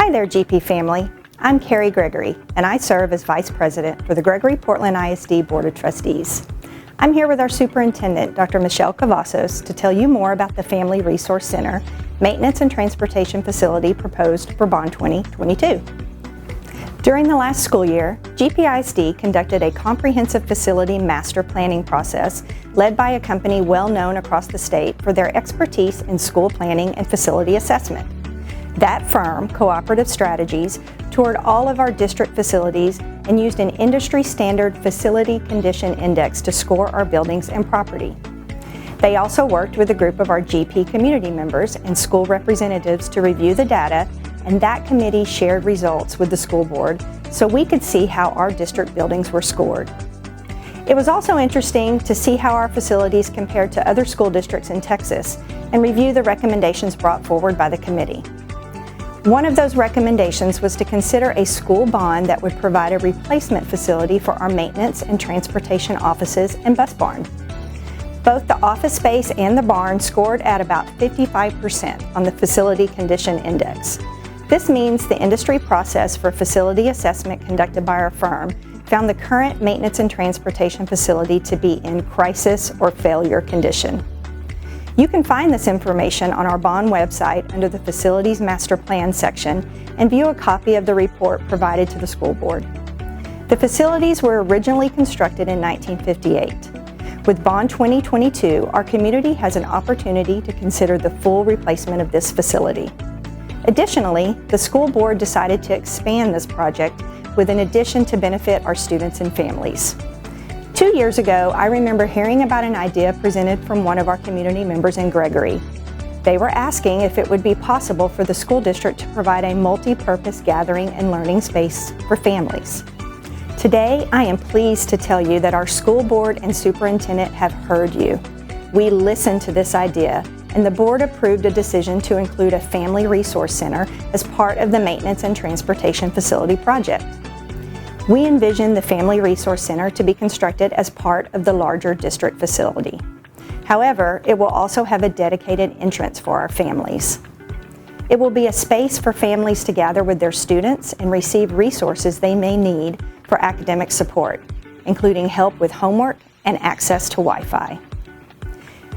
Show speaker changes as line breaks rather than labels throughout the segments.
Hi there, GP family. I'm Carrie Gregory, and I serve as Vice President for the Gregory-Portland ISD Board of Trustees. I'm here with our Superintendent, Dr. Michelle Cavazos, to tell you more about the Family Resource Center Maintenance and Transportation Facility proposed for Bond 2022. During the last school year, GPISD conducted a comprehensive facility master planning process led by a company well known across the state for their expertise in school planning and facility assessment. That firm, Cooperative Strategies, toured all of our district facilities and used an industry-standard facility condition index to score our buildings and property. They also worked with a group of our GP community members and school representatives to review the data, and that committee shared results with the school board so we could see how our district buildings were scored. It was also interesting to see how our facilities compared to other school districts in Texas and review the recommendations brought forward by the committee. One of those recommendations was to consider a school bond that would provide a replacement facility for our maintenance and transportation offices and bus barn. Both the office space and the barn scored at about 55% on the Facility Condition Index. This means the industry process for facility assessment conducted by our firm found the current maintenance and transportation facility to be in crisis or failure condition. You can find this information on our bond website under the Facilities Master Plan section and view a copy of the report provided to the school board. The facilities were originally constructed in 1958. With Bond 2022, our community has an opportunity to consider the full replacement of this facility. Additionally, the school board decided to expand this project with an addition to benefit our students and families. 2 years ago, I remember hearing about an idea presented from one of our community members in Gregory. They were asking if it would be possible for the school district to provide a multi-purpose gathering and learning space for families. Today, I am pleased to tell you that our school board and superintendent have heard you. We listened to this idea, and the board approved a decision to include a family resource center as part of the maintenance and transportation facility project. We envision the Family Resource Center to be constructed as part of the larger district facility. However, it will also have a dedicated entrance for our families. It will be a space for families to gather with their students and receive resources they may need for academic support, including help with homework and access to Wi-Fi.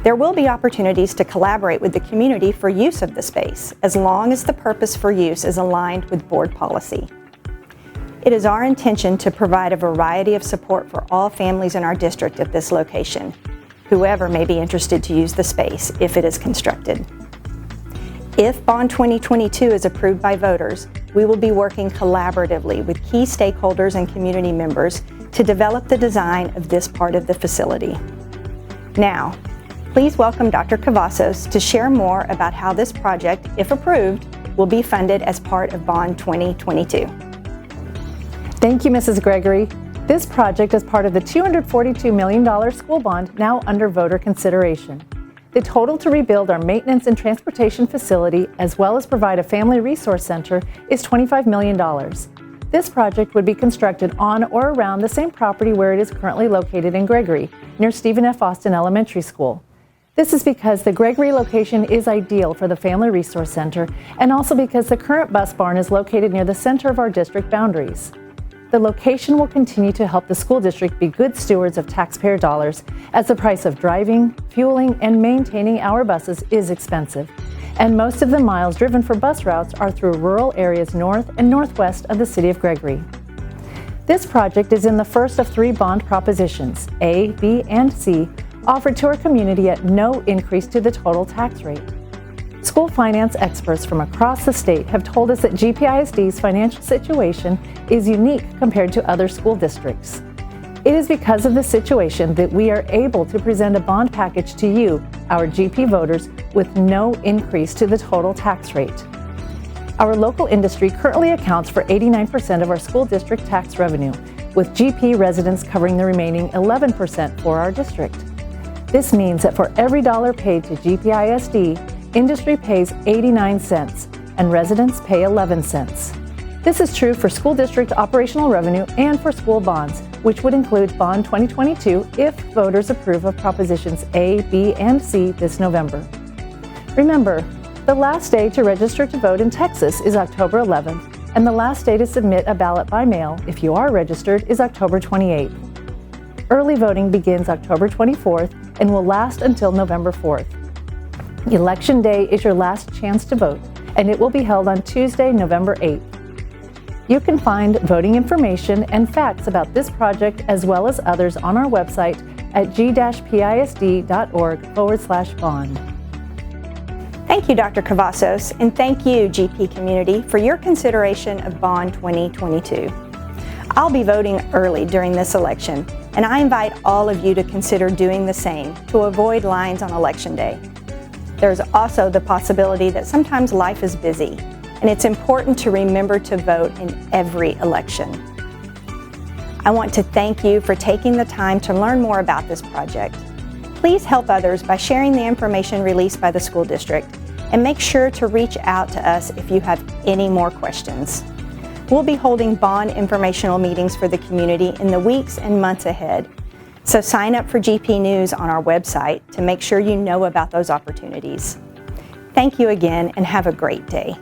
There will be opportunities to collaborate with the community for use of the space, as long as the purpose for use is aligned with board policy. It is our intention to provide a variety of support for all families in our district at this location, whoever may be interested to use the space if it is constructed. If Bond 2022 is approved by voters, we will be working collaboratively with key stakeholders and community members to develop the design of this part of the facility. Now, please welcome Dr. Cavazos to share more about how this project, if approved, will be funded as part of Bond 2022.
Thank you, Mrs. Gregory. This project is part of the $242 million school bond now under voter consideration. The total to rebuild our maintenance and transportation facility, as well as provide a family resource center, is $25 million. This project would be constructed on or around the same property where it is currently located in Gregory, near Stephen F. Austin Elementary School. This is because the Gregory location is ideal for the Family Resource Center, and also because the current bus barn is located near the center of our district boundaries. The location will continue to help the school district be good stewards of taxpayer dollars, as the price of driving, fueling, and maintaining our buses is expensive, and most of the miles driven for bus routes are through rural areas north and northwest of the city of Gregory. This project is in the first of 3 bond propositions, A, B, and C, offered to our community at no increase to the total tax rate. School finance experts from across the state have told us that GPISD's financial situation is unique compared to other school districts. It is because of this situation that we are able to present a bond package to you, our GP voters, with no increase to the total tax rate. Our local industry currently accounts for 89% of our school district tax revenue, with GP residents covering the remaining 11% for our district. This means that for every dollar paid to GPISD, industry pays 89 cents and residents pay 11 cents. This is true for school district operational revenue and for school bonds, which would include Bond 2022 if voters approve of Propositions A, B, and C this November. Remember, The last day to register to vote in Texas is October 11th, and the last day to submit a ballot by mail, if you are registered, is October 28th. Early voting begins October 24th and will last until November 4th. Election Day is your last chance to vote, and it will be held on Tuesday, November 8th. You can find voting information and facts about this project as well as others on our website at g-pisd.org/bond.
Thank you, Dr. Cavazos, and thank you, GP community, for your consideration of Bond 2022. I'll be voting early during this election, and I invite all of you to consider doing the same to avoid lines on Election Day. There's also the possibility that sometimes life is busy, and it's important to remember to vote in every election. I want to thank you for taking the time to learn more about this project. Please help others by sharing the information released by the school district, and make sure to reach out to us if you have any more questions. We'll be holding bond informational meetings for the community in the weeks and months ahead, so sign up for GP News on our website to make sure you know about those opportunities. Thank you again, and have a great day.